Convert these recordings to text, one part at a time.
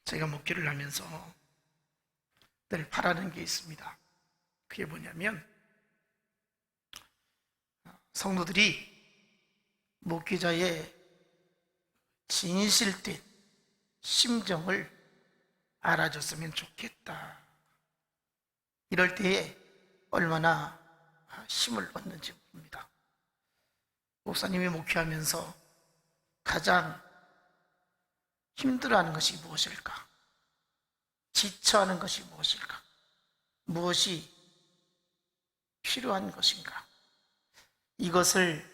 제가 목회를 하면서 늘 바라는 게 있습니다. 그게 뭐냐면 성도들이 목회자의 진실된 심정을 알아줬으면 좋겠다. 이럴 때에 얼마나 힘을 얻는지 모릅니다. 목사님이 목회하면서 가장 힘들어하는 것이 무엇일까? 지쳐하는 것이 무엇일까? 무엇이 필요한 것인가? 이것을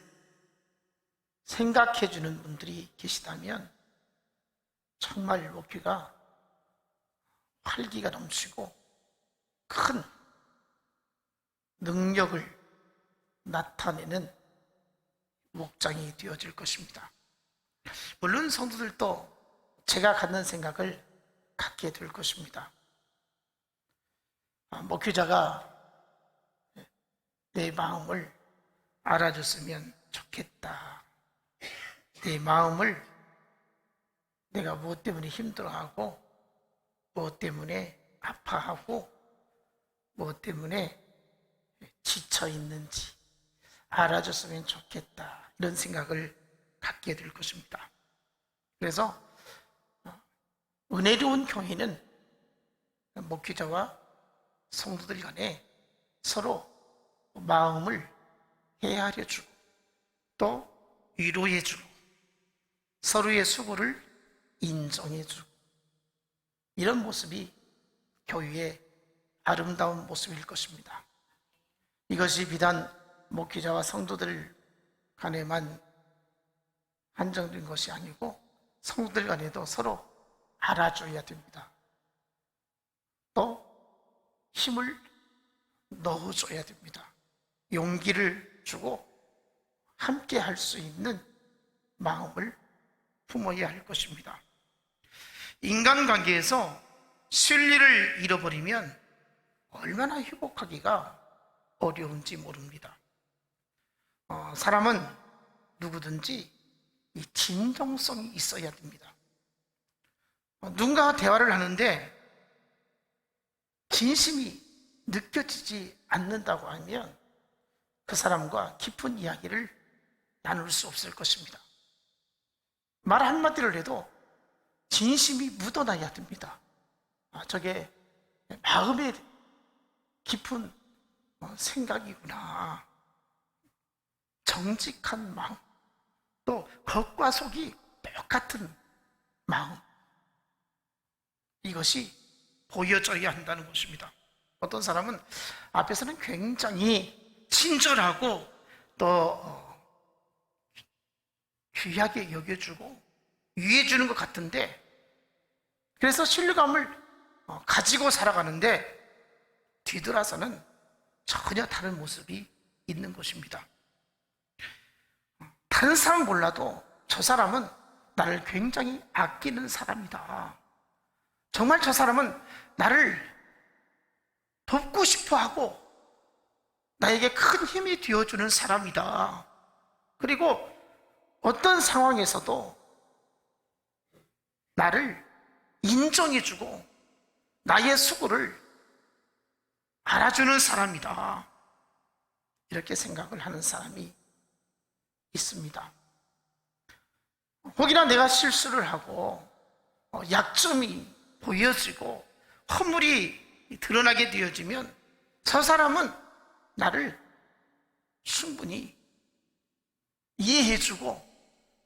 생각해 주는 분들이 계시다면 정말 목회가 활기가 넘치고 큰 능력을 나타내는 목장이 되어질 것입니다. 물론 성도들도 제가 갖는 생각을 갖게 될 것입니다. 목회자가 내 마음을 알아줬으면 좋겠다. 내 마음을 내가 무엇 때문에 힘들어하고 무엇 때문에 아파하고 무엇 때문에 지쳐 있는지 알아줬으면 좋겠다. 이런 생각을 갖게 될 것입니다. 그래서 은혜로운 교회는 목회자와 성도들 간에 서로 마음을 헤아려주고 또 위로해주고 서로의 수고를 인정해주고 이런 모습이 교회의 아름다운 모습일 것입니다. 이것이 비단 목회자와 성도들 간에만 한정된 것이 아니고 성도들 간에도 서로 알아줘야 됩니다. 또 힘을 넣어줘야 됩니다. 용기를 주고 함께 할 수 있는 마음을 품어야 할 것입니다. 인간관계에서 신뢰를 잃어버리면 얼마나 회복하기가 어려운지 모릅니다. 사람은 누구든지 이 진정성이 있어야 됩니다. 누군가와 대화를 하는데 진심이 느껴지지 않는다고 하면 그 사람과 깊은 이야기를 나눌 수 없을 것입니다. 말 한마디를 해도 진심이 묻어나야 됩니다. 저게 마음의 깊은 생각이구나. 정직한 마음, 또 겉과 속이 똑같은 마음, 이것이 보여져야 한다는 것입니다. 어떤 사람은 앞에서는 굉장히 친절하고 또 귀하게 여겨주고 위해주는 것 같은데 그래서 신뢰감을 가지고 살아가는데 뒤돌아서는 전혀 다른 모습이 있는 것입니다. 다른 사람 몰라도 저 사람은 나를 굉장히 아끼는 사람이다. 정말 저 사람은 나를 돕고 싶어 하고 나에게 큰 힘이 되어주는 사람이다. 그리고 어떤 상황에서도 나를 인정해주고 나의 수고를 알아주는 사람이다. 이렇게 생각을 하는 사람이 있습니다. 혹이나 내가 실수를 하고 약점이 보여지고 허물이 드러나게 되어지면 저 사람은 나를 충분히 이해해주고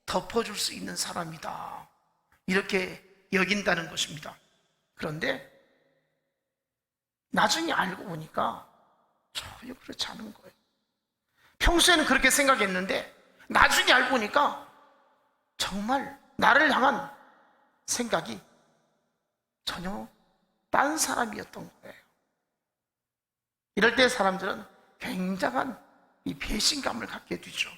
덮어줄 수 있는 사람이다. 이렇게 여긴다는 것입니다. 그런데 나중에 알고 보니까 전혀 그렇지 않은 거예요. 평소에는 그렇게 생각했는데 나중에 알고 보니까 정말 나를 향한 생각이 전혀 딴 사람이었던 거예요. 이럴 때 사람들은 굉장한 이 배신감을 갖게 되죠.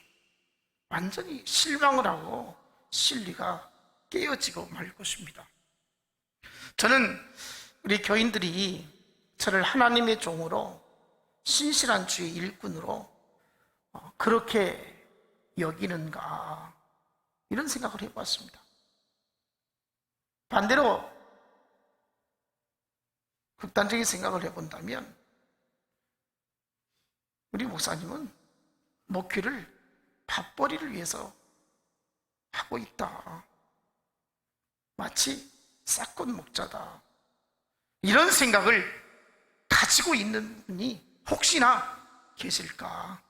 완전히 실망을 하고 신뢰가 깨어지고 말 것입니다. 저는 우리 교인들이 저를 하나님의 종으로 신실한 주의 일꾼으로 그렇게 여기는가 이런 생각을 해봤습니다. 반대로 극단적인 생각을 해본다면 우리 목사님은 목회를 밥벌이를 위해서 하고 있다. 마치 싹군 목자다. 이런 생각을 가지고 있는 분이 혹시나 계실까?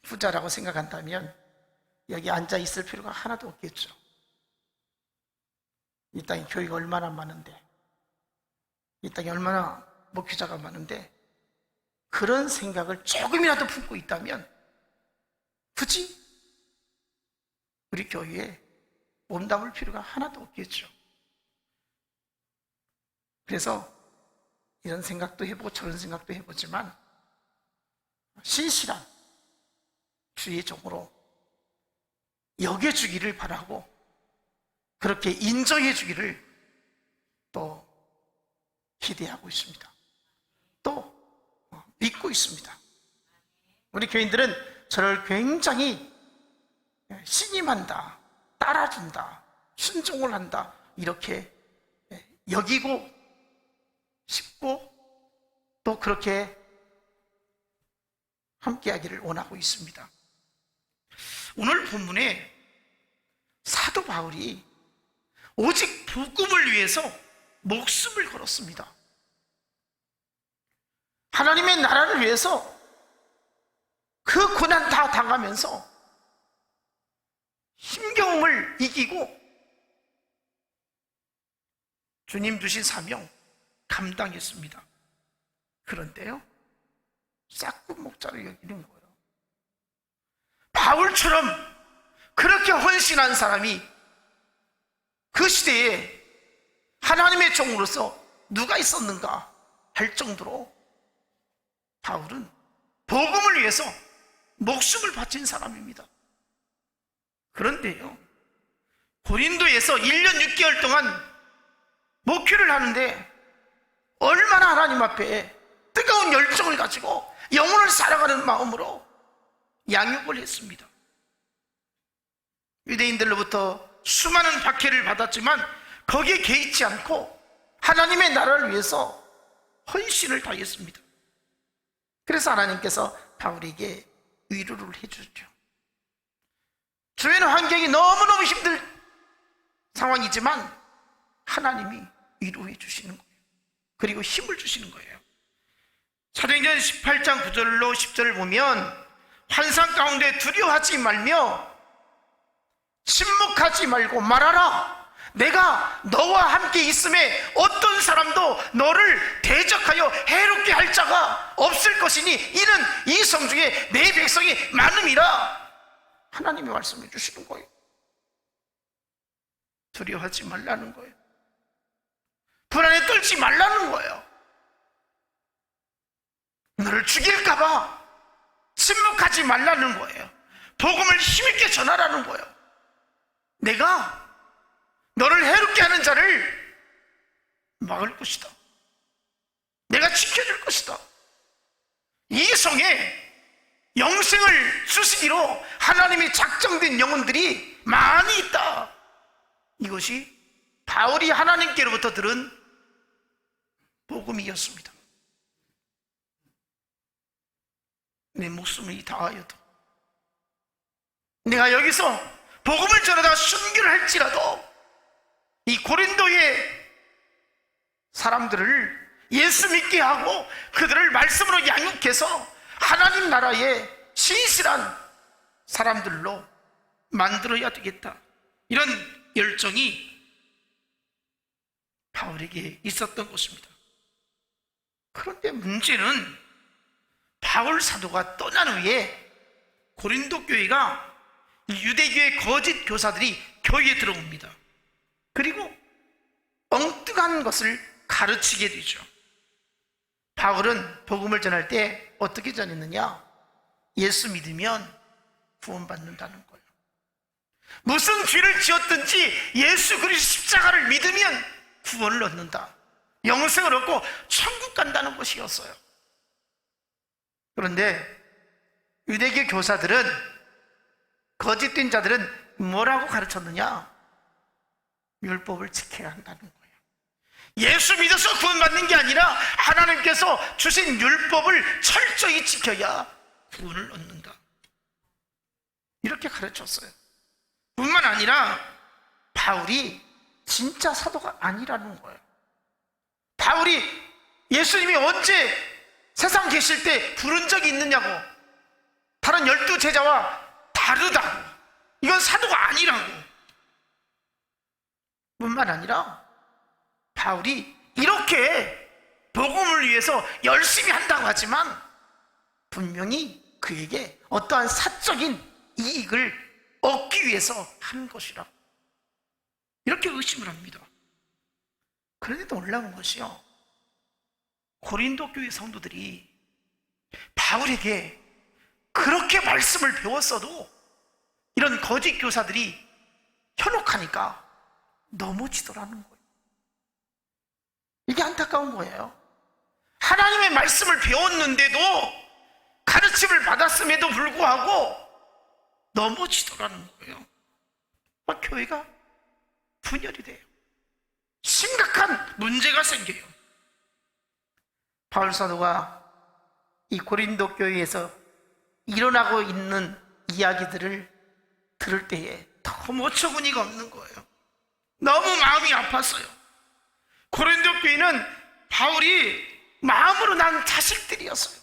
부자라고 생각한다면 여기 앉아 있을 필요가 하나도 없겠죠. 이 땅에 교회가 얼마나 많은데, 이 땅에 얼마나 목회자가 많은데, 그런 생각을 조금이라도 품고 있다면 굳이 우리 교회에 몸담을 필요가 하나도 없겠죠. 그래서 이런 생각도 해보고 저런 생각도 해보지만 신실한 주의 종으로 여겨주기를 바라고 그렇게 인정해주기를 또 기대하고 있습니다. 또 믿고 있습니다. 우리 교인들은 저를 굉장히 신임한다, 따라준다, 순종을 한다, 이렇게 여기고 싶고 또 그렇게 함께하기를 원하고 있습니다. 오늘 본문에 사도 바울이 오직 복음을 위해서 목숨을 걸었습니다. 하나님의 나라를 위해서 그 고난 다 당하면서 힘겨움을 이기고 주님 주신 사명 감당했습니다. 그런데요, 싹군 목자를 여기는 거예요. 바울처럼 그렇게 헌신한 사람이 그 시대에 하나님의 종으로서 누가 있었는가 할 정도로 바울은 복음을 위해서 목숨을 바친 사람입니다. 그런데요, 고린도에서 1년 6개월 동안 목회를 하는데 얼마나 하나님 앞에 뜨거운 열정을 가지고 영혼을 사랑하는 마음으로 양육을 했습니다. 유대인들로부터 수많은 박해를 받았지만 거기에 개의치 않고 하나님의 나라를 위해서 헌신을 다했습니다. 그래서 하나님께서 바울에게 위로를 해주죠. 주위는 환경이 너무너무 힘들 상황이지만 하나님이 위로해 주시는 거예요. 그리고 힘을 주시는 거예요. 사도행전 18장 9절로 10절을 보면 환상 가운데 두려워하지 말며 침묵하지 말고 말하라. 내가 너와 함께 있음에 어떤 사람도 너를 대적하여 해롭게 할 자가 없을 것이니 이는 이 성 중에 내 백성이 많음이라. 하나님이 말씀해 주시는 거예요. 두려워하지 말라는 거예요. 불안에 떨지 말라는 거예요. 너를 죽일까봐 침묵하지 말라는 거예요. 복음을 힘있게 전하라는 거예요. 내가 너를 해롭게 하는 자를 막을 것이다. 내가 지켜줄 것이다. 이 성에 영생을 주시기로 하나님이 작정된 영혼들이 많이 있다. 이것이 바울이 하나님께로부터 들은 복음이었습니다. 내 목숨이 다하여도 내가 여기서 복음을 전하다 순교를 할지라도 이 고린도의 사람들을 예수 믿게 하고 그들을 말씀으로 양육해서 하나님 나라의 신실한 사람들로 만들어야 되겠다. 이런 열정이 바울에게 있었던 것입니다. 그런데 문제는 바울 사도가 떠난 후에 고린도 교회가 유대교의 거짓 교사들이 교회에 들어옵니다. 그리고 엉뚱한 것을 가르치게 되죠. 바울은 복음을 전할 때 어떻게 전했느냐? 예수 믿으면 구원받는다는 거예요. 무슨 죄를 지었든지 예수 그리스도 십자가를 믿으면 구원을 얻는다. 영생을 얻고 천국 간다는 것이었어요. 그런데 유대교 교사들은, 거짓된 자들은 뭐라고 가르쳤느냐? 율법을 지켜야 한다는 거예요. 예수 믿어서 구원받는 게 아니라 하나님께서 주신 율법을 철저히 지켜야 구원을 얻는다, 이렇게 가르쳤어요. 뿐만 아니라 바울이 진짜 사도가 아니라는 거예요. 바울이 예수님이 언제 세상 계실 때 부른 적이 있느냐고, 다른 12제자와 다르다고, 이건 사도가 아니라고. 뿐만 아니라 바울이 이렇게 복음을 위해서 열심히 한다고 하지만 분명히 그에게 어떠한 사적인 이익을 얻기 위해서 한 것이라고, 이렇게 의심을 합니다. 그런데 놀라운 것이요, 고린도 교회 성도들이 바울에게 그렇게 말씀을 배웠어도 이런 거짓 교사들이 현혹하니까 넘어지더라는 거예요. 이게 안타까운 거예요. 하나님의 말씀을 배웠는데도, 가르침을 받았음에도 불구하고 넘어지더라는 거예요. 막 교회가 분열이 돼요. 심각한 문제가 생겨요. 바울 사도가 이 고린도 교회에서 일어나고 있는 이야기들을 들을 때에 너무 어처구니가 없는 거예요. 너무 마음이 아팠어요. 고린도 교회는 바울이 마음으로 난 자식들이었어요.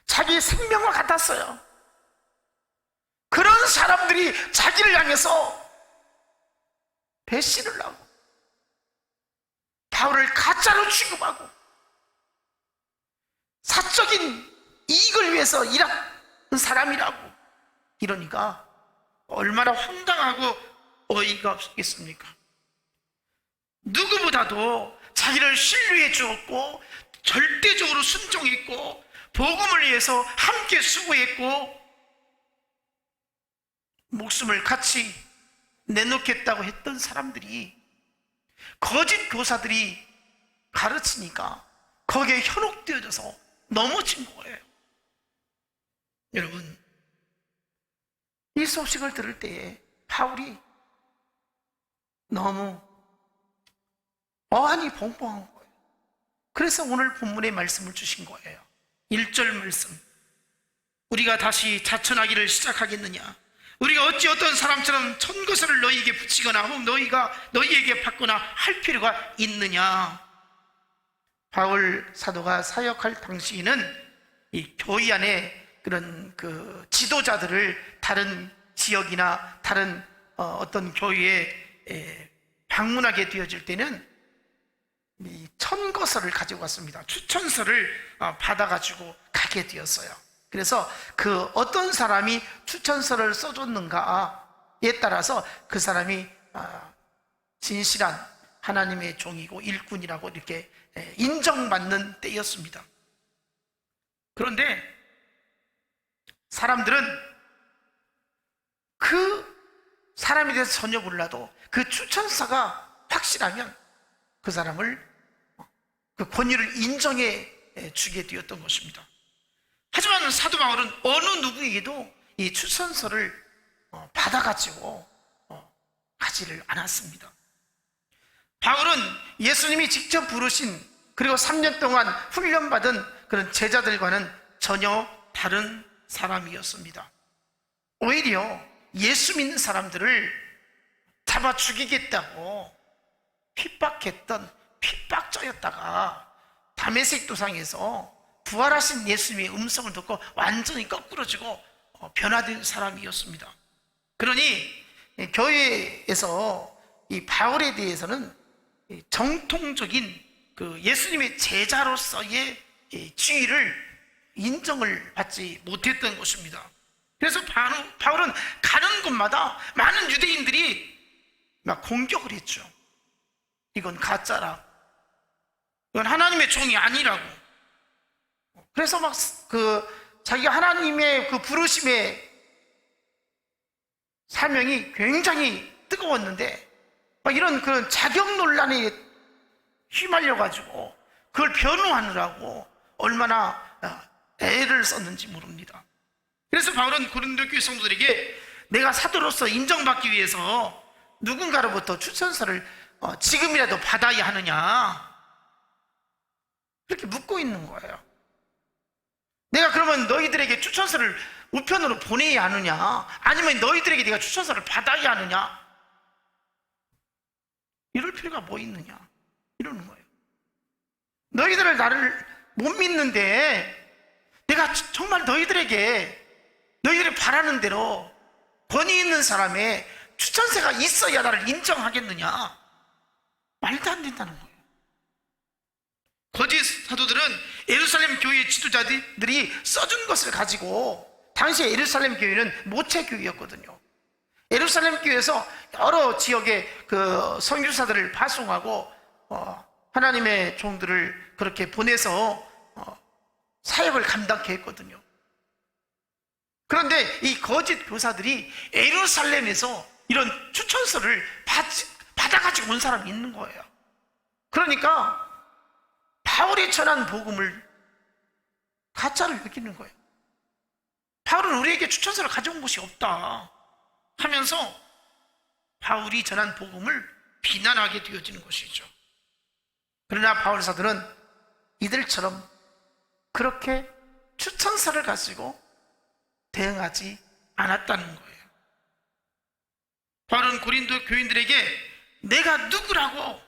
자기의 생명과 같았어요. 그런 사람들이 자기를 향해서 배신을 하고 바울을 가짜로 취급하고 사적인 이익을 위해서 일하는 사람이라고 이러니까 얼마나 황당하고 어이가 없겠습니까? 누구보다도 자기를 신뢰해 주었고 절대적으로 순종했고 복음을 위해서 함께 수고했고 목숨을 같이 내놓겠다고 했던 사람들이, 거짓 교사들이 가르치니까 거기에 현혹되어져서 넘어진 거예요. 여러분, 이 소식을 들을 때에 바울이 너무 어안이 벙벙한 거예요. 그래서 오늘 본문의 말씀을 주신 거예요. 1절 말씀, 우리가 다시 자천하기를 시작하겠느냐? 우리가 어찌 어떤 사람처럼 천거설을 너희에게 붙이거나 혹 너희가 너희에게 받거나 할 필요가 있느냐? 바울 사도가 사역할 당시에는 이 교회 안에 그런 그 지도자들을 다른 지역이나 다른 어떤 교회에 방문하게 되어질 때는 이 천거설을 가지고 왔습니다. 추천서를 받아가지고 가게 되었어요. 그래서 그 어떤 사람이 추천서를 써줬는가에 따라서 그 사람이 진실한 하나님의 종이고 일꾼이라고 이렇게 인정받는 때였습니다. 그런데 사람들은 그 사람에 대해서 전혀 몰라도 그 추천서가 확실하면 그 사람을 그 권위를 인정해 주게 되었던 것입니다. 하지만 사도 바울은 어느 누구에게도 이 추천서를 받아가지고 가지를 않았습니다. 바울은 예수님이 직접 부르신 그리고 3년 동안 훈련받은 그런 제자들과는 전혀 다른 사람이었습니다. 오히려 예수 믿는 사람들을 잡아 죽이겠다고 핍박했던 핍박자였다가 다메섹 도상에서 부활하신 예수님의 음성을 듣고 완전히 거꾸러지고 변화된 사람이었습니다. 그러니 교회에서 이 바울에 대해서는 정통적인 그 예수님의 제자로서의 지위를 인정을 받지 못했던 것입니다. 그래서 바울은 가는 곳마다 많은 유대인들이 막 공격을 했죠. 이건 가짜라, 이건 하나님의 종이 아니라고. 그래서 막 자기가 하나님의 그 부르심의 사명이 굉장히 뜨거웠는데 막 이런 그런 자격 논란에 휘말려가지고 그걸 변호하느라고 얼마나 애를 썼는지 모릅니다. 그래서 바울은 고린도 교회 성도들에게 내가 사도로서 인정받기 위해서 누군가로부터 추천서를 지금이라도 받아야 하느냐, 이렇게 묻고 있는 거예요. 내가 그러면 너희들에게 추천서를 우편으로 보내야 하느냐, 아니면 너희들에게 내가 추천서를 받아야 하느냐, 이럴 필요가 뭐 있느냐, 이러는 거예요. 너희들을 나를 못 믿는데 내가 정말 너희들이 바라는 대로 권위 있는 사람의 추천서가 있어야 나를 인정하겠느냐? 말도 안 된다는 거예요. 거짓 사도들은 예루살렘 교회 지도자들이 써준 것을 가지고, 당시에 예루살렘 교회는 모체교회였거든요. 예루살렘 교회에서 여러 지역의 그 선교사들을 파송하고 하나님의 종들을 그렇게 보내서 사역을 감당케 했거든요. 그런데 이 거짓 교사들이 예루살렘에서 이런 추천서를 받아가지고 온 사람이 있는 거예요. 그러니까 바울이 전한 복음을 가짜로 여기는 거예요. 바울은 우리에게 추천서를 가져온 것이 없다 하면서 바울이 전한 복음을 비난하게 되어지는 것이죠. 그러나 바울 사도는 이들처럼 그렇게 추천서를 가지고 대응하지 않았다는 거예요. 바울은 고린도 교인들에게 내가 누구라고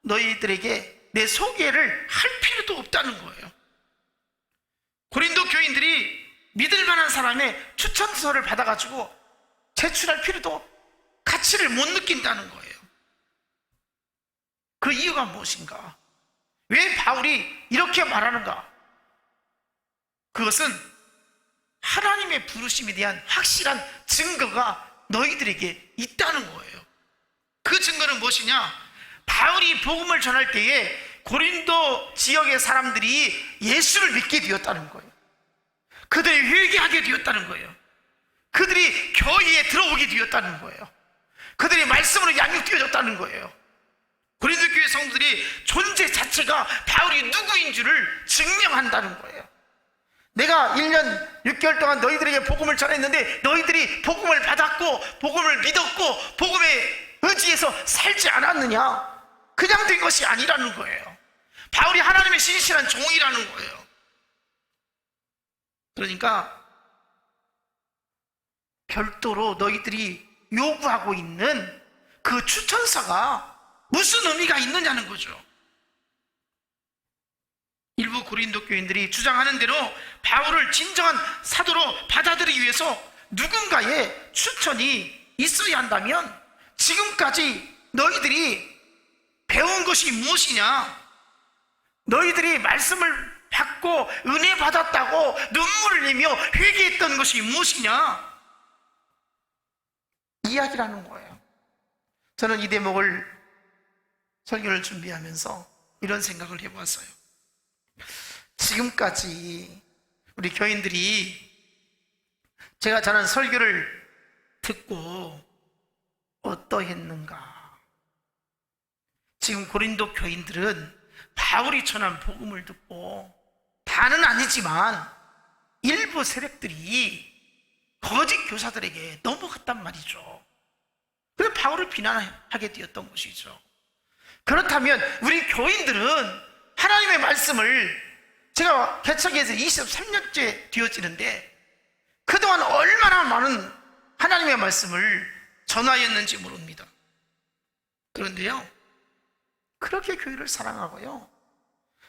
너희들에게 내 소개를 할 필요도 없다는 거예요. 고린도 교인들이 믿을 만한 사람의 추천서를 받아가지고 제출할 필요도, 가치를 못 느낀다는 거예요. 그 이유가 무엇인가? 왜 바울이 이렇게 말하는가? 그것은 하나님의 부르심에 대한 확실한 증거가 너희들에게 있다는 거예요. 그 증거는 무엇이냐? 바울이 복음을 전할 때에 고린도 지역의 사람들이 예수를 믿게 되었다는 거예요. 그들이 회개하게 되었다는 거예요. 그들이 교회에 들어오게 되었다는 거예요. 그들이 말씀으로 양육되어졌다는 거예요. 고린도 교회 성도들이 존재 자체가 바울이 누구인 줄을 증명한다는 거예요. 내가 1년 6개월 동안 너희들에게 복음을 전했는데 너희들이 복음을 받았고 복음을 믿었고 복음에 의지해서 살지 않았느냐? 그냥 된 것이 아니라는 거예요. 바울이 하나님의 신실한 종이라는 거예요. 그러니까 별도로 너희들이 요구하고 있는 그 추천서가 무슨 의미가 있느냐는 거죠. 일부 고린도 교인들이 주장하는 대로 바울을 진정한 사도로 받아들이기 위해서 누군가의 추천이 있어야 한다면 지금까지 너희들이 배운 것이 무엇이냐? 너희들이 말씀을 받고 은혜 받았다고 눈물을 흘리며 회개했던 것이 무엇이냐? 이야기라는 거예요. 저는 이 대목을 설교를 준비하면서 이런 생각을 해보았어요. 지금까지 우리 교인들이 제가 전한 설교를 듣고 어떠했는가? 지금 고린도 교인들은 바울이 전한 복음을 듣고, 다는 아니지만 일부 세력들이 거짓 교사들에게 넘어갔단 말이죠. 그래서 바울을 비난하게 되었던 것이죠. 그렇다면 우리 교인들은 하나님의 말씀을, 제가 개척해서 23년째 되어지는데 그동안 얼마나 많은 하나님의 말씀을 전하였는지 모릅니다. 그런데요, 그렇게 교회를 사랑하고요,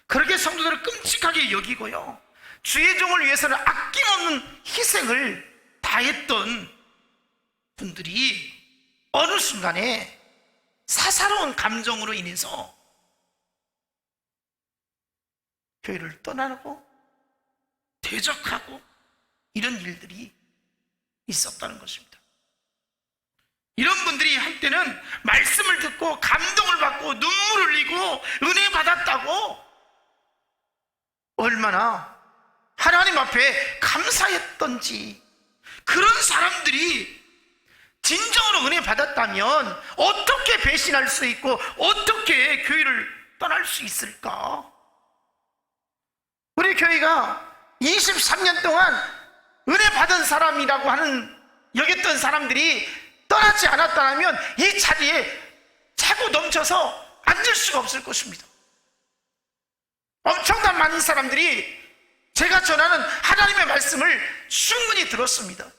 그렇게 성도들을 끔찍하게 여기고요, 주의 종을 위해서는 아낌없는 희생을 다했던 분들이 어느 순간에 사사로운 감정으로 인해서 교회를 떠나고 대적하고 이런 일들이 있었다는 것입니다. 이런 분들이 한때는 말씀을 듣고 감동을 받고 눈물을 흘리고 은혜 받았다고 얼마나 하나님 앞에 감사했던지, 그런 사람들이 진정으로 은혜 받았다면 어떻게 배신할 수 있고 어떻게 교회를 떠날 수 있을까? 우리 교회가 23년 동안 은혜 받은 사람이라고 여겼던 사람들이 떠나지 않았다면 이 자리에 차고 넘쳐서 앉을 수가 없을 것입니다. 엄청난 많은 사람들이 제가 전하는 하나님의 말씀을 충분히 들었습니다.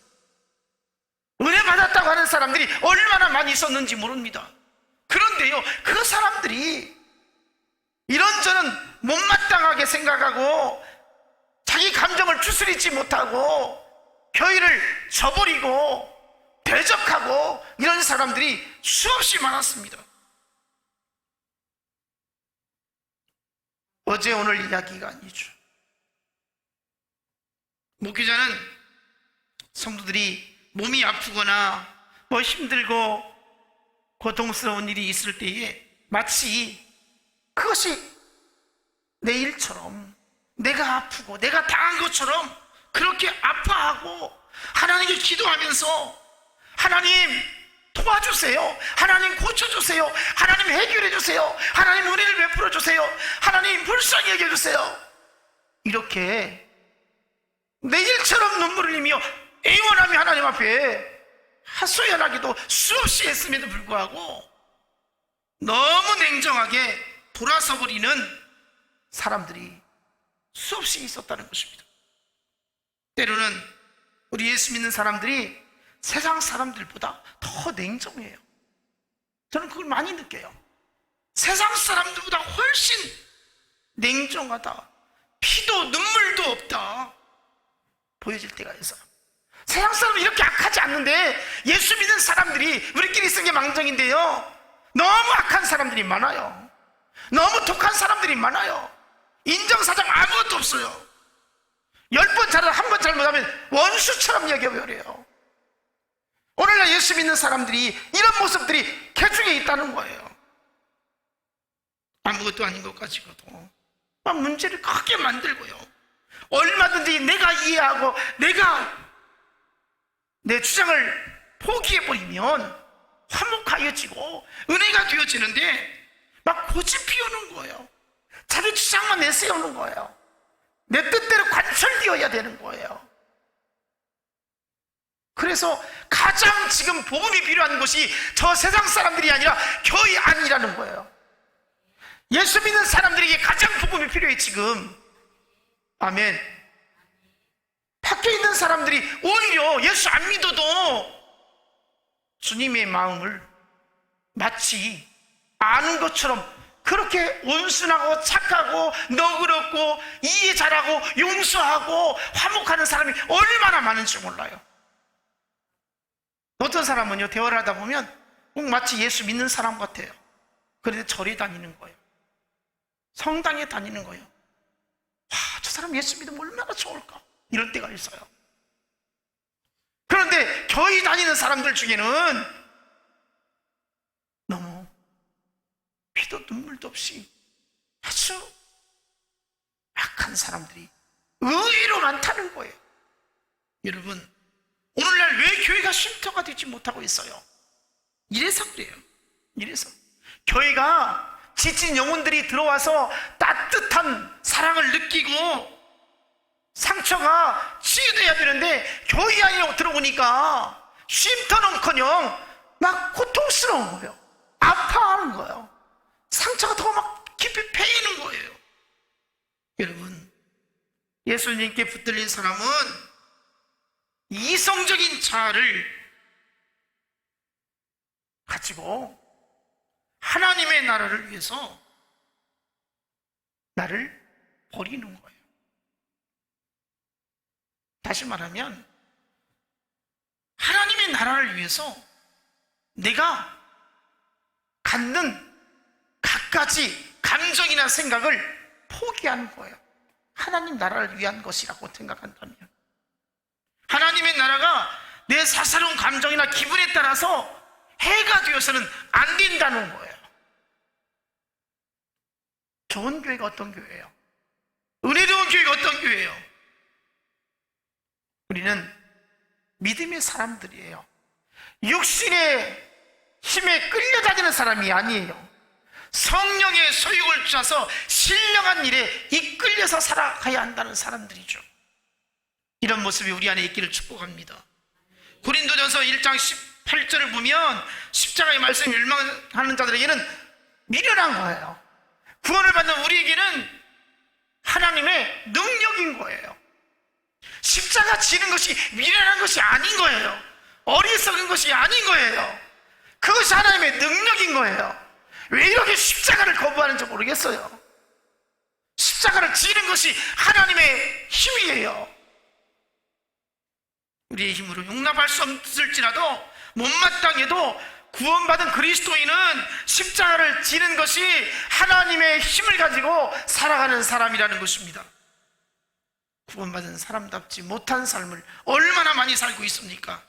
은혜 받았다고 하는 사람들이 얼마나 많이 있었는지 모릅니다. 그런데요, 그 사람들이 이런저런 못마땅하게 생각하고 자기 감정을 추스리지 못하고 교회를 저버리고 대적하고 이런 사람들이 수없이 많았습니다. 어제 오늘 이야기가 아니죠. 목회자는 성도들이 몸이 아프거나 힘들고 고통스러운 일이 있을 때에 마치 그것이 내 일처럼, 내가 아프고 내가 당한 것처럼 그렇게 아파하고 하나님께 기도하면서 하나님 도와주세요, 하나님 고쳐주세요, 하나님 해결해주세요, 하나님 은혜를 베풀어주세요, 하나님 불쌍히 여겨주세요, 이렇게 내 일처럼 눈물을 흘리며 애원하며 하나님 앞에 하소연하기도 수없이 했음에도 불구하고 너무 냉정하게 돌아서 버리는 사람들이 수없이 있었다는 것입니다. 때로는 우리 예수 믿는 사람들이 세상 사람들보다 더 냉정해요. 저는 그걸 많이 느껴요. 세상 사람들보다 훨씬 냉정하다, 피도 눈물도 없다 보여질 때가 있어요. 세상 사람은 이렇게 악하지 않는데 예수 믿는 사람들이 우리끼리 쓴 게 망정인데요, 너무 악한 사람들이 많아요. 너무 독한 사람들이 많아요. 인정사정 아무것도 없어요. 10번 잘하다 한 번 잘못하면 원수처럼 여겨버려요. 오늘날 예수 믿는 사람들이 이런 모습들이 개중에 있다는 거예요. 아무것도 아닌 것 가지고도 막 문제를 크게 만들고요, 얼마든지 내가 이해하고 내가 내 주장을 포기해버리면 화목하여지고 은혜가 되어지는데 막 고집 피우는 거예요. 자기 주장만 내세우는 거예요. 내 뜻대로 관철되어야 되는 거예요. 그래서 가장 지금 복음이 필요한 것이 저 세상 사람들이 아니라 교회 안이라는 거예요. 예수 믿는 사람들에게 가장 복음이 필요해 지금. 아멘. 밖에 있는 사람들이 오히려 예수 안 믿어도 주님의 마음을 마치 아는 것처럼 그렇게 온순하고 착하고 너그럽고 이해 잘하고 용서하고 화목하는 사람이 얼마나 많은지 몰라요. 어떤 사람은요, 대화를 하다 보면 꼭 마치 예수 믿는 사람 같아요. 그런데 절에 다니는 거예요. 성당에 다니는 거예요. 와, 저 사람 예수 믿으면 얼마나 좋을까, 이런 때가 있어요. 그런데 교회 다니는 사람들 중에는 너무 피도 눈물도 없이 아주 악한 사람들이 의외로 많다는 거예요. 여러분, 오늘날 왜 교회가 쉼터가 되지 못하고 있어요? 이래서 그래요. 이래서 교회가 지친 영혼들이 들어와서 따뜻한 사랑을 느끼고 상처가 치유돼야 되는데 교회 안에 들어오니까 쉼터는커녕 막 고통스러운 거예요. 아파하는 거예요. 상처가 더 막 깊이 패이는 거예요. 여러분, 예수님께 붙들린 사람은 이성적인 자아를 가지고 하나님의 나라를 위해서 나를 버리는 거예요. 다시 말하면 하나님의 나라를 위해서 내가 갖는 갖가지 감정이나 생각을 포기하는 거예요. 하나님 나라를 위한 것이라고 생각한다면, 하나님의 나라가 내 사사로운 감정이나 기분에 따라서 해가 되어서는 안 된다는 거예요. 좋은 교회가 어떤 교회예요? 은혜로운 교회가 어떤 교회예요? 우리는 믿음의 사람들이에요. 육신의 힘에 끌려다니는 사람이 아니에요. 성령의 소욕을 쫓아서 신령한 일에 이끌려서 살아가야 한다는 사람들이죠. 이런 모습이 우리 안에 있기를 축복합니다. 고린도전서 1장 18절을 보면 십자가의 말씀을 멸망하는 자들에게는 미련한 거예요. 구원을 받는 우리에게는 하나님의 능력인 거예요. 십자가 지는 것이 미련한 것이 아닌 거예요. 어리석은 것이 아닌 거예요. 그것이 하나님의 능력인 거예요. 왜 이렇게 십자가를 거부하는지 모르겠어요. 십자가를 지는 것이 하나님의 힘이에요. 우리의 힘으로 용납할 수 없을지라도 못마땅해도 구원받은 그리스도인은 십자가를 지는 것이 하나님의 힘을 가지고 살아가는 사람이라는 것입니다. 구원받은 사람답지 못한 삶을 얼마나 많이 살고 있습니까?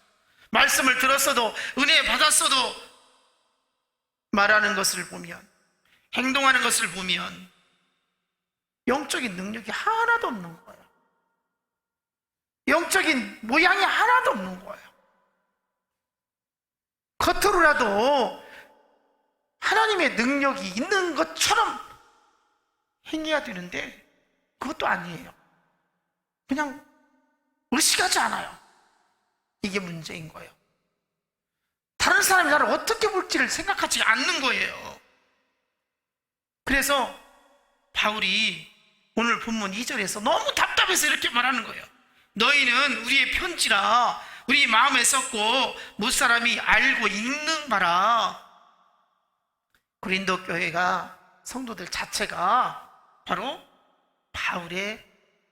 말씀을 들었어도, 은혜 받았어도 말하는 것을 보면, 행동하는 것을 보면 영적인 능력이 하나도 없는 거예요. 영적인 모양이 하나도 없는 거예요. 겉으로라도 하나님의 능력이 있는 것처럼 행해야 되는데 그것도 아니에요. 그냥 의식하지 않아요. 이게 문제인 거예요. 다른 사람이 나를 어떻게 볼지를 생각하지 않는 거예요. 그래서 바울이 오늘 본문 2절에서 너무 답답해서 이렇게 말하는 거예요. 너희는 우리의 편지라 우리 마음에 썼고 무사람이 알고 읽는 바라. 고린도 교회가, 성도들 자체가 바로 바울의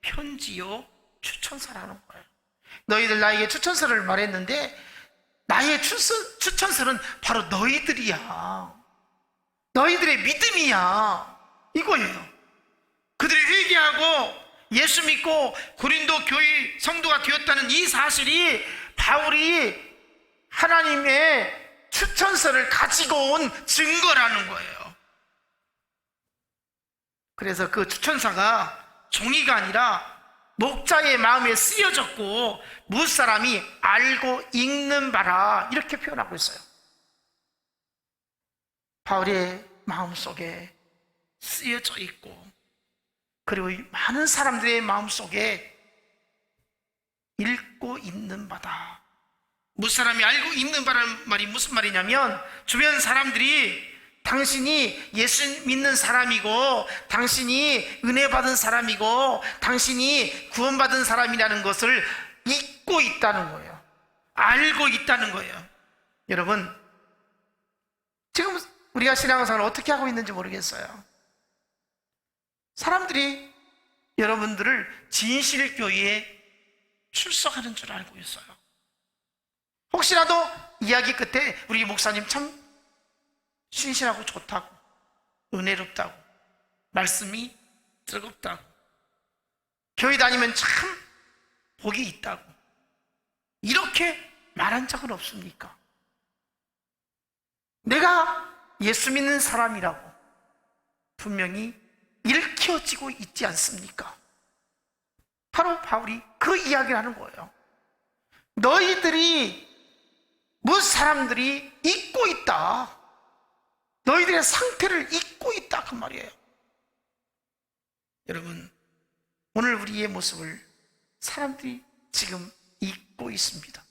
편지요 추천서라는 거예요. 너희들 나에게 추천서를 말했는데 나의 추천서는 바로 너희들이야. 너희들의 믿음이야. 이거예요. 그들이 회개하고 예수 믿고 고린도 교회 성도가 되었다는 이 사실이 바울이 하나님의 추천서를 가지고 온 증거라는 거예요. 그래서 그 추천서가 종이가 아니라 목자의 마음에 쓰여졌고 무사람이 알고 읽는 바라, 이렇게 표현하고 있어요. 바울의 마음속에 쓰여져 있고, 그리고 많은 사람들의 마음속에 읽고 있는 바다. 무사람이 알고 있는 바라는 말이 무슨 말이냐면, 주변 사람들이 당신이 예수 믿는 사람이고 당신이 은혜 받은 사람이고 당신이 구원받은 사람이라는 것을 잊고 있다는 거예요. 알고 있다는 거예요. 여러분, 지금 우리가 신앙생활을 어떻게 하고 있는지 모르겠어요. 사람들이 여러분들을 진실교회에 출석하는 줄 알고 있어요. 혹시라도 이야기 끝에 우리 목사님 참 신실하고 좋다고, 은혜롭다고, 말씀이 즐겁다고, 교회 다니면 참 복이 있다고, 이렇게 말한 적은 없습니까? 내가 예수 믿는 사람이라고 분명히 일깨워지고 있지 않습니까? 바로 바울이 그 이야기를 하는 거예요. 너희들이, 사람들이 잊고 있다. 너희들의 상태를 잊고 있다, 그 말이에요. 여러분, 오늘 우리의 모습을 사람들이 지금 잊고 있습니다.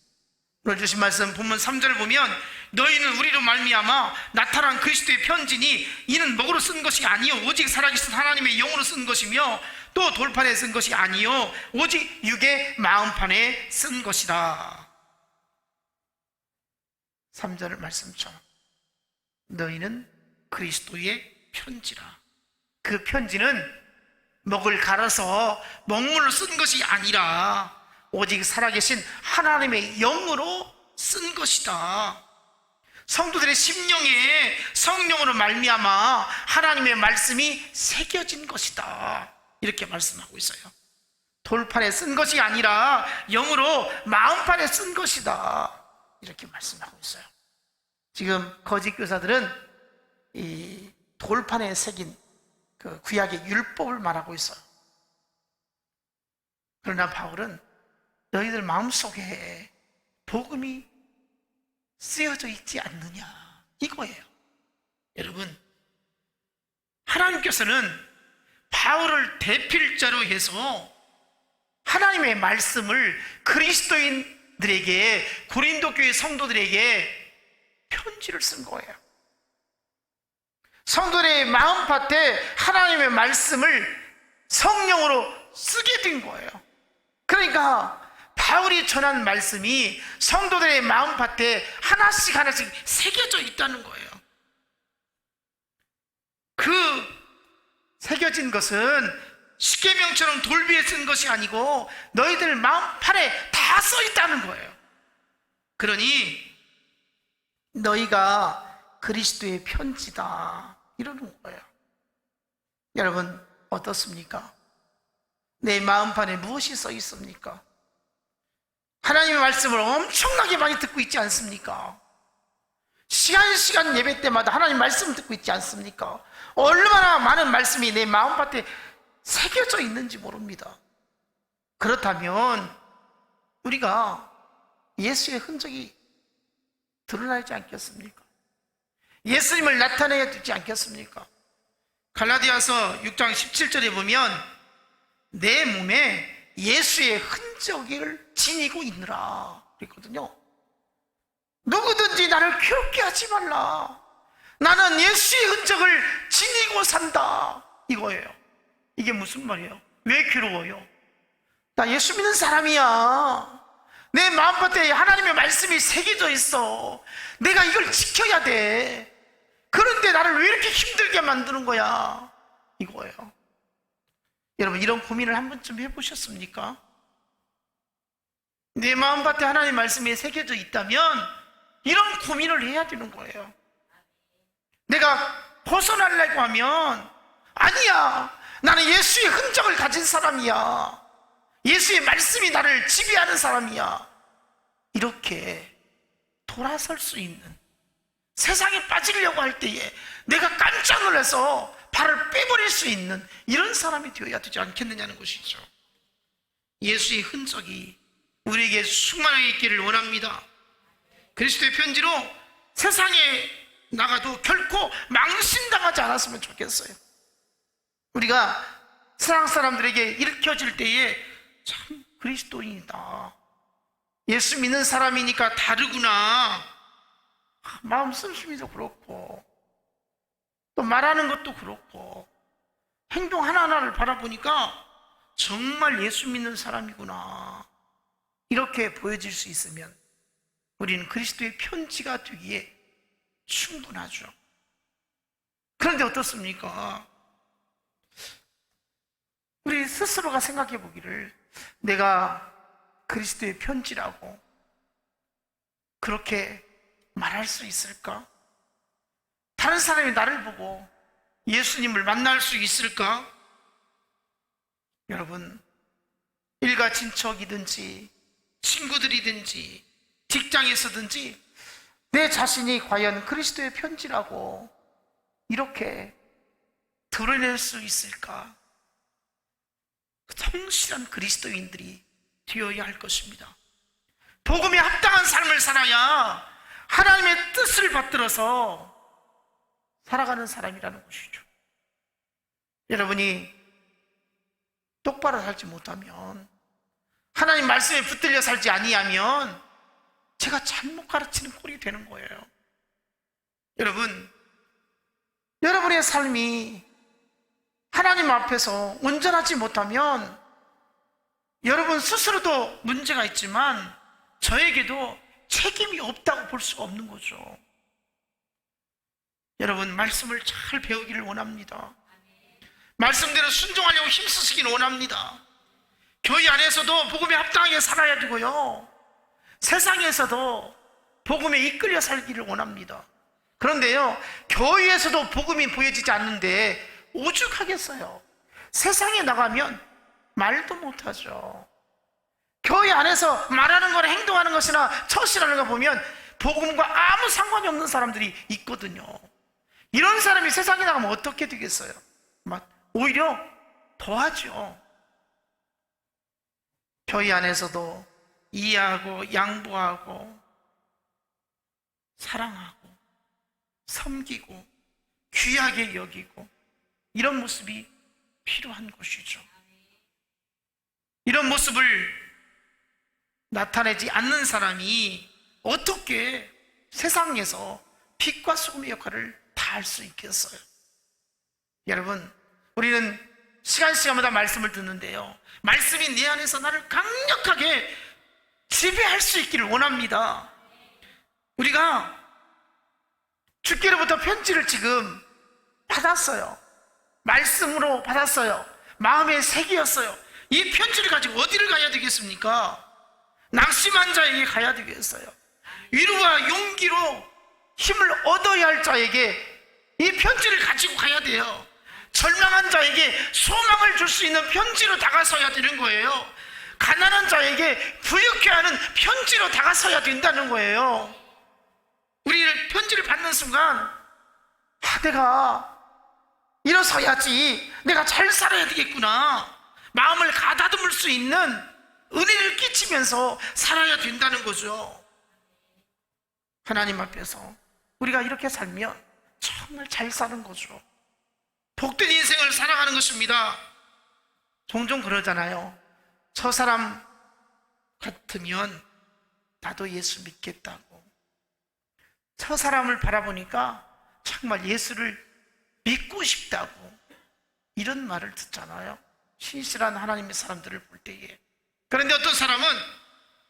오늘 주신 말씀 본문 3절 보면, 너희는 우리로 말미암아 나타난 그리스도의 편지니 이는 목으로 쓴 것이 아니요 오직 살아계신 하나님의 영으로 쓴 것이며 또 돌판에 쓴 것이 아니요 오직 육의 마음판에 쓴 것이다. 3절 말씀처럼 너희는 그리스도의 편지라. 그 편지는 목을 갈아서 먹물로 쓴 것이 아니라 오직 살아계신 하나님의 영으로 쓴 것이다. 성도들의 심령에 성령으로 말미암아 하나님의 말씀이 새겨진 것이다, 이렇게 말씀하고 있어요. 돌판에 쓴 것이 아니라 영으로 마음판에 쓴 것이다, 이렇게 말씀하고 있어요. 지금 거짓 교사들은 이 돌판에 새긴 그 구약의 율법을 말하고 있어요. 그러나 바울은 너희들 마음속에 복음이 쓰여져 있지 않느냐, 이거예요. 여러분, 하나님께서는 바울을 대필자로 해서 하나님의 말씀을 그리스도인 고린도 교회 성도들에게 편지를 쓴 거예요. 성도들의 마음밭에 하나님의 말씀을 성령으로 쓰게 된 거예요. 그러니까 바울이 전한 말씀이 성도들의 마음밭에 하나씩 하나씩 새겨져 있다는 거예요. 그 새겨진 것은 십계명처럼 돌비에 쓴 것이 아니고 너희들 마음판에 다 써 있다는 거예요. 그러니 너희가 그리스도의 편지다 이러는 거예요. 여러분 어떻습니까? 내 마음판에 무엇이 써 있습니까? 하나님의 말씀을 엄청나게 많이 듣고 있지 않습니까? 시간 예배 때마다 하나님 말씀을 듣고 있지 않습니까? 얼마나 많은 말씀이 내 마음밭에 새겨져 있는지 모릅니다. 그렇다면 우리가 예수의 흔적이 드러나지 않겠습니까? 예수님을 나타내야 되지 않겠습니까? 갈라디아서 6장 17절에 보면 내 몸에 예수의 흔적을 지니고 있느라 그랬거든요. 누구든지 나를 괴롭게 하지 말라. 나는 예수의 흔적을 지니고 산다 이거예요. 이게 무슨 말이에요? 왜 괴로워요? 나 예수 믿는 사람이야. 내 마음밭에 하나님의 말씀이 새겨져 있어. 내가 이걸 지켜야 돼. 그런데 나를 왜 이렇게 힘들게 만드는 거야? 이거예요. 여러분 이런 고민을 한 번쯤 해보셨습니까? 내 마음밭에 하나님의 말씀이 새겨져 있다면 이런 고민을 해야 되는 거예요. 내가 벗어나려고 하면 아니야, 나는 예수의 흔적을 가진 사람이야. 예수의 말씀이 나를 지배하는 사람이야. 이렇게 돌아설 수 있는, 세상에 빠지려고 할 때에 내가 깜짝 놀라서 발을 빼버릴 수 있는 이런 사람이 되어야 되지 않겠느냐는 것이죠. 예수의 흔적이 우리에게 충만하게 있기를 원합니다. 그리스도의 편지로 세상에 나가도 결코 망신당하지 않았으면 좋겠어요. 우리가 세상 사람들에게 일으켜질 때에 참 그리스도인이다, 예수 믿는 사람이니까 다르구나, 마음 씀씀이도 그렇고 또 말하는 것도 그렇고 행동 하나하나를 바라보니까 정말 예수 믿는 사람이구나, 이렇게 보여질 수 있으면 우리는 그리스도의 편지가 되기에 충분하죠. 그런데 어떻습니까? 우리 스스로가 생각해 보기를, 내가 그리스도의 편지라고 그렇게 말할 수 있을까? 다른 사람이 나를 보고 예수님을 만날 수 있을까? 여러분, 일가 친척이든지 친구들이든지 직장에서든지 내 자신이 과연 그리스도의 편지라고 이렇게 드러낼 수 있을까? 성실한 그리스도인들이 되어야 할 것입니다. 복음에 합당한 삶을 살아야 하나님의 뜻을 받들어서 살아가는 사람이라는 것이죠. 여러분이 똑바로 살지 못하면, 하나님 말씀에 붙들려 살지 아니하면 제가 잘못 가르치는 꼴이 되는 거예요. 여러분, 여러분의 삶이 하나님 앞에서 온전하지 못하면 여러분 스스로도 문제가 있지만 저에게도 책임이 없다고 볼 수가 없는 거죠. 여러분, 말씀을 잘 배우기를 원합니다. 말씀대로 순종하려고 힘쓰시기를 원합니다. 교회 안에서도 복음에 합당하게 살아야 되고요, 세상에서도 복음에 이끌려 살기를 원합니다. 그런데요, 교회에서도 복음이 보여지지 않는데 오죽하겠어요. 세상에 나가면 말도 못하죠. 교회 안에서 말하는 거나 행동하는 것이나 처신하는 거 보면 복음과 아무 상관이 없는 사람들이 있거든요. 이런 사람이 세상에 나가면 어떻게 되겠어요? 오히려 더하죠. 교회 안에서도 이해하고 양보하고 사랑하고 섬기고 귀하게 여기고 이런 모습이 필요한 것이죠. 이런 모습을 나타내지 않는 사람이 어떻게 세상에서 빛과 소금의 역할을 다 할 수 있겠어요? 여러분, 우리는 시간마다 말씀을 듣는데요, 말씀이 내 안에서 나를 강력하게 지배할 수 있기를 원합니다. 우리가 주께로부터 편지를 지금 받았어요. 말씀으로 받았어요. 마음에 새기었어요. 이 편지를 가지고 어디를 가야 되겠습니까? 낙심한 자에게 가야 되겠어요. 위로와 용기로 힘을 얻어야 할 자에게 이 편지를 가지고 가야 돼요. 절망한 자에게 소망을 줄 수 있는 편지로 다가서야 되는 거예요. 가난한 자에게 부유케 하는 편지로 다가서야 된다는 거예요. 우리는 편지를 받는 순간, 내가 일어서야지, 내가 잘 살아야 되겠구나, 마음을 가다듬을 수 있는 은혜를 끼치면서 살아야 된다는 거죠. 하나님 앞에서 우리가 이렇게 살면 정말 잘 사는 거죠. 복된 인생을 살아가는 것입니다. 종종 그러잖아요. 저 사람 같으면 나도 예수 믿겠다고. 저 사람을 바라보니까 정말 예수를 믿고 싶다고, 이런 말을 듣잖아요. 신실한 하나님의 사람들을 볼 때에. 그런데 어떤 사람은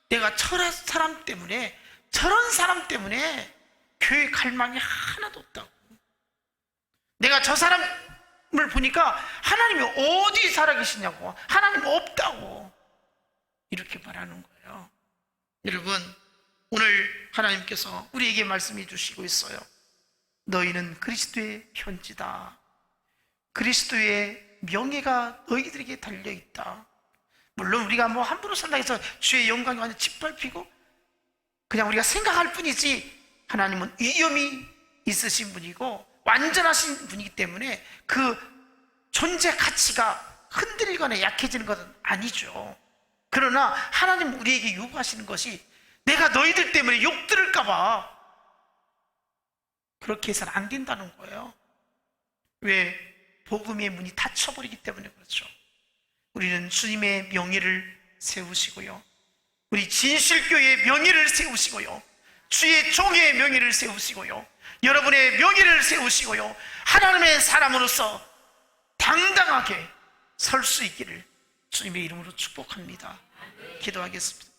내가 저런 사람 때문에, 저런 사람 때문에 교회 갈 마음이 하나도 없다고. 내가 저 사람을 보니까 하나님이 어디 살아계시냐고, 하나님 없다고, 이렇게 말하는 거예요. 여러분, 오늘 하나님께서 우리에게 말씀해 주시고 있어요. 너희는 그리스도의 편지다. 그리스도의 명예가 너희들에게 달려있다. 물론 우리가 뭐 함부로 산다 해서 주의 영광이 완전 짓밟히고 그냥 우리가 생각할 뿐이지, 하나님은 위엄이 있으신 분이고 완전하신 분이기 때문에 그 존재 가치가 흔들리거나 약해지는 것은 아니죠. 그러나 하나님 우리에게 요구하시는 것이, 내가 너희들 때문에 욕 들을까 봐 그렇게 해서는 안 된다는 거예요. 왜? 복음의 문이 닫혀버리기 때문에 그렇죠. 우리는 주님의 명예를 세우시고요, 우리 진실교회의 명예를 세우시고요, 주의 종의 명예를 세우시고요, 여러분의 명예를 세우시고요, 하나님의 사람으로서 당당하게 설 수 있기를 주님의 이름으로 축복합니다. 기도하겠습니다.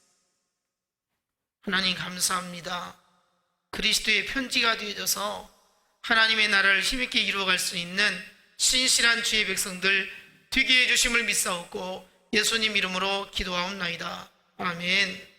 하나님 감사합니다. 그리스도의 편지가 되어져서 하나님의 나라를 힘있게 이루어갈 수 있는 신실한 주의 백성들 되게 해주심을 믿사옵고 예수님 이름으로 기도하옵나이다. 아멘.